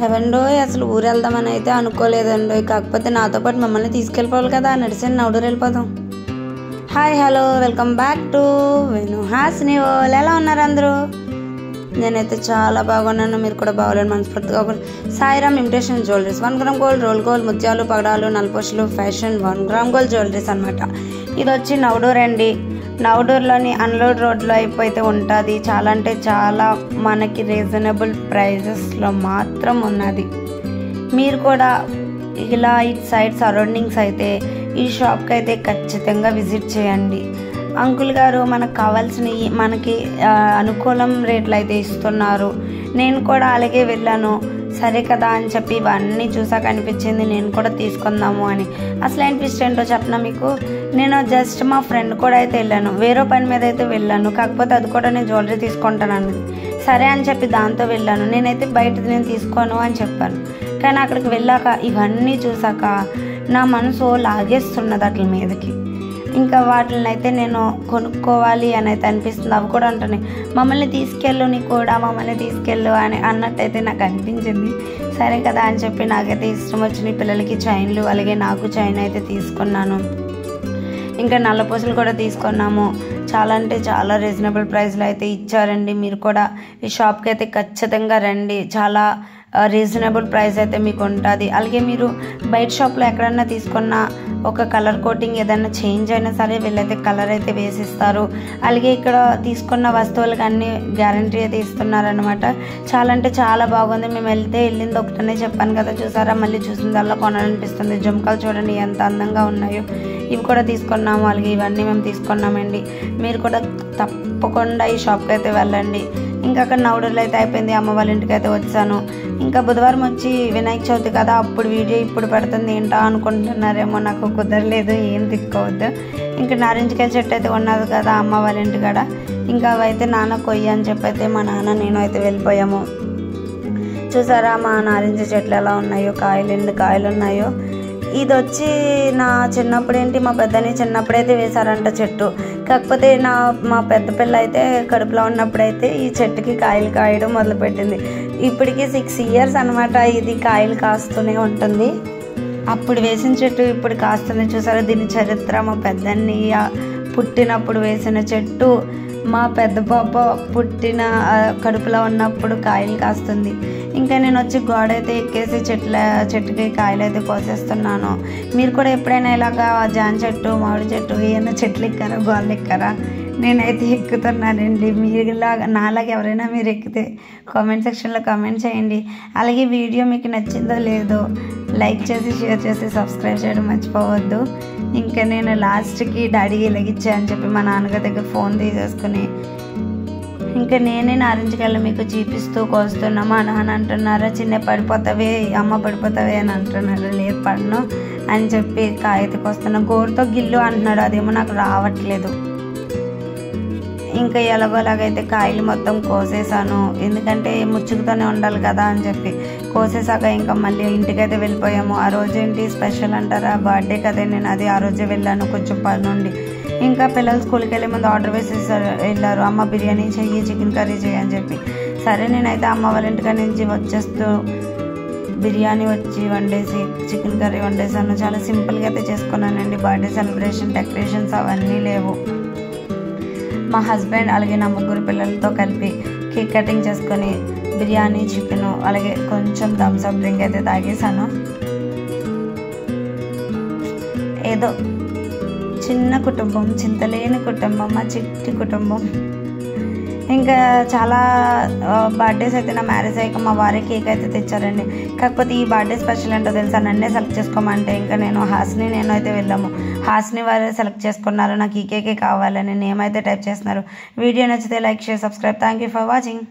ఏవండోయ్ అసలు ఊరు వెళ్దామని అయితే అనుకోలేదండి. కాకపోతే నాతో పాటు మమ్మల్ని తీసుకెళ్ళిపోవాలి కదా, నడిచిన నౌడూరు వెళ్ళిపోదాం. Hi hello welcome back to Venu Hasini వాళ్ళు. ఎలా ఉన్నారు అందరూ? నేనైతే చాలా బాగున్నాను, మీరు కూడా బాగోలేను మనస్ఫూర్తిగా. Sairam imitation jewelleries 1 gram gold, roll gold, ముత్యాలు, పగడాలు, నలుపొషలు, ఫ్యాషన్ 1 గ్రామ్ గోల్డ్ జ్యువెలరీస్ అనమాట. ఇది వచ్చి నౌడూర్ అండి. నౌడూర్లోని అన్లోడ్ రోడ్లో అయిపోతే ఉంటుంది. చాలా అంటే చాలా మనకి రీజనబుల్ ప్రైజెస్లో మాత్రం ఉన్నది. మీరు కూడా ఇలా ఇటు సైడ్ సరౌండింగ్స్ అయితే ఈ షాప్కి అయితే ఖచ్చితంగా విజిట్ చేయండి. అంకుల్ గారు మనకు కావాల్సినవి మనకి అనుకూలం రేట్లు అయితే ఇస్తున్నారు. నేను కూడా అలాగే వెళ్ళాను, సరే కదా అని చెప్పి ఇవన్నీ చూసాక అనిపించింది నేను కూడా తీసుకుందాము అని. అసలు ట్విస్ట్ ఏంటో చెప్పనా మీకు, నేను జస్ట్ మా ఫ్రెండ్ కూడా అయితే వెళ్ళాను, వేరే పని మీద అయితే వెళ్ళాను. కాకపోతే అది కూడా నేను జ్యువెలరీ తీసుకుంటాను అన్నది. సరే అని చెప్పి దాంతో వెళ్ళాను. నేనైతే బయట నేను తీసుకోను అని చెప్పాను. కానీ అక్కడికి వెళ్ళాక ఇవన్నీ చూసాక నా మనసు లాగేస్తున్నది వాటి మీదకి. ఇంకా వాటిని అయితే నేను కొనుక్కోవాలి అని అయితే అనిపిస్తుంది. అవి కూడా అంటున్నాయి, మమ్మల్ని తీసుకెళ్ళు, నీ కూడా మమ్మల్ని తీసుకెళ్ళు అని అన్నట్టయితే నాకు అనిపించింది. సరే కదా అని చెప్పి నాకైతే ఇష్టం వచ్చిన పిల్లలకి చైన్లు, అలాగే నాకు చైన్ అయితే తీసుకున్నాను. ఇంకా నల్లపూసలు కూడా తీసుకున్నాము. చాలా అంటే చాలా రీజనబుల్ ప్రైస్లో అయితే ఇచ్చారండి. మీరు కూడా ఈ షాప్కి అయితే ఖచ్చితంగా రండి, చాలా రీజనబుల్ ప్రైస్ అయితే మీకు ఉంటుంది. అలాగే మీరు బయట షాప్లో ఎక్కడన్నా తీసుకున్న ఒక కలర్ కోటింగ్ ఏదైనా చేంజ్ అయినా సరే వీళ్ళైతే కలర్ అయితే వేసిస్తారు. అలాగే ఇక్కడ తీసుకున్న వస్తువులకు అన్ని గ్యారంటీ అయితే ఇస్తున్నారనమాట. చాలా అంటే చాలా బాగుంది. మేము వెళ్ళింది ఒకటనే చెప్పాను కదా, చూసారా, మళ్ళీ చూసిందల్లా కొనాలనిపిస్తుంది. జుమ్కాలు చూడండి ఎంత అందంగా ఉన్నాయో, ఇవి కూడా తీసుకున్నాము. అలాగే ఇవన్నీ మేము తీసుకున్నామండి. మీరు కూడా తప్పకుండా ఈ షాప్కి అయితే వెళ్ళండి. ఇంకా అక్కడ నౌడూర్లో అయితే అయిపోయింది, అమ్మ వాళ్ళ ఇంటికి అయితే వచ్చాను. ఇంకా బుధవారం వచ్చి వినాయక చవితి కదా, అప్పుడు వీడియో ఇప్పుడు పెడుతుంది ఏంటో అనుకుంటున్నారేమో, నాకు కుదరలేదు, ఏం తిక్కోవద్దు. ఇంకా నారింజకాయ చెట్టు అయితే ఉన్నది కదా అమ్మ వాళ్ళ ఇంటికాడ, ఇంకా అవైతే నాన్న కొయ్య అని చెప్పి అయితే మా నాన్న నేను అయితే వెళ్ళిపోయాము. చూసారా మా నారింజ చెట్లు ఎలా ఉన్నాయో, ఎన్ని కాయలు ఉన్నాయో. ఇది వచ్చి నా చిన్నప్పుడు మా పెద్దని చిన్నప్పుడైతే వేశారంట చెట్టు. కాకపోతే మా పెద్ద పిల్ల అయితే కడుపులో ఉన్నప్పుడైతే ఈ చెట్టుకి కాయలు కాయడం మొదలుపెట్టింది. ఇప్పటికి 6 years అనమాట ఇది కాయలు కాస్తూనే ఉంటుంది. అప్పుడు వేసిన చెట్టు ఇప్పుడు కాస్తుంది. చూసారా దీని చరిత్ర, మా పెద్దని పుట్టినప్పుడు వేసిన చెట్టు, మా పెద్ద పాప పుట్టిన కడుపులో ఉన్నప్పుడు కాయలు కాస్తుంది. ఇంకా నేను వచ్చి గోడ అయితే ఎక్కేసి చెట్టుకి కాయలు అయితే కోసేస్తున్నాను. మీరు కూడా ఎప్పుడైనా ఇలాగా జామ చెట్టు, మామిడి చెట్టు, ఏమైనా చెట్లు ఎక్కారా, గోడలు ఎక్కారా? నేనైతే ఎక్కుతున్నానండి. మీరులాగా నాలాగా ఎవరైనా మీరు ఎక్కితే కామెంట్ సెక్షన్లో కామెంట్ చేయండి. అలాగే వీడియో మీకు నచ్చిందో లేదో లైక్ చేసి, షేర్ చేసి, సబ్స్క్రైబ్ చేయడం మర్చిపోవద్దు. ఇంకా నేను లాస్ట్కి డాడీ ఇలాగిచ్చా అని చెప్పి మా నాన్నగారి దగ్గర ఫోన్ తీసేసుకుని ఇంకా నేనే నారింజకాయలు మీకు చూపిస్తూ కోస్తున్నా. మా నాన్న అంటున్నారా, చిన్న పడిపోతావే, అమ్మ పడిపోతావే అని అంటున్నారు. లేదు పడను అని చెప్పి కాయతకి వస్తున్నా. గోరుతో గిల్లు అంటున్నాడు, అదేమో నాకు రావట్లేదు. ఇంకా ఎలాగోలాగైతే కాయలు మొత్తం కోసేసాను, ఎందుకంటే ముచ్చుకుతోనే ఉండాలి కదా అని చెప్పి కోసేసాక ఇంకా మళ్ళీ ఇంటికైతే వెళ్ళిపోయాము. ఆ రోజు ఏంటి స్పెషల్ అంటారా, బర్త్డే కదా, నేను అది ఆ రోజే వెళ్ళాను కొంచెం పని నుండి. ఇంకా పిల్లలు స్కూల్కి వెళ్ళే ముందు ఆర్డర్ వేసేసారు, వెళ్ళారు, అమ్మ బిర్యానీ చెయ్యి, చికెన్ కర్రీ చెయ్యి అని చెప్పి. సరే నేనైతే అమ్మ వాళ్ళ ఇంటికాడ నుంచి వచ్చేస్తూ బిర్యానీ వచ్చి వండేసి, చికెన్ కర్రీ వండేసాను. చాలా సింపుల్గా అయితే చేసుకున్నానండి. బర్త్డే సెలబ్రేషన్ డెకరేషన్స్ అవన్నీ లేవు. మా హస్బెండ్ అలాగే నా 3 పిల్లలతో కలిపి కేక్ కటింగ్ చేసుకొని బిర్యానీ, చికెను, అలాగే కొంచెం థమ్స్అప్ డ్రింక్ అయితే తాగేసాను. ఏదో చిన్న కుటుంబం, చింతలేని కుటుంబం, మా చిట్టి కుటుంబం. ఇంకా చాలా బర్త్డేస్ అయితే నా మ్యారేజ్ అయ్యాక మా వారే కేక్ అయితే తెచ్చారండి. కాకపోతే ఈ బర్త్డే స్పెషల్ ఏంటో తెలుసా, నన్నే సెలెక్ట్ చేసుకోమంటే ఇంకా నేను అయితే వెళ్ళాము. హాసిని వారే సెలెక్ట్ చేసుకున్నారు, నాకు ఈ కేకే కావాలని నేమైతే టైప్ చేస్తున్నారు. వీడియో నచ్చితే like, share, subscribe. Thank you for watching.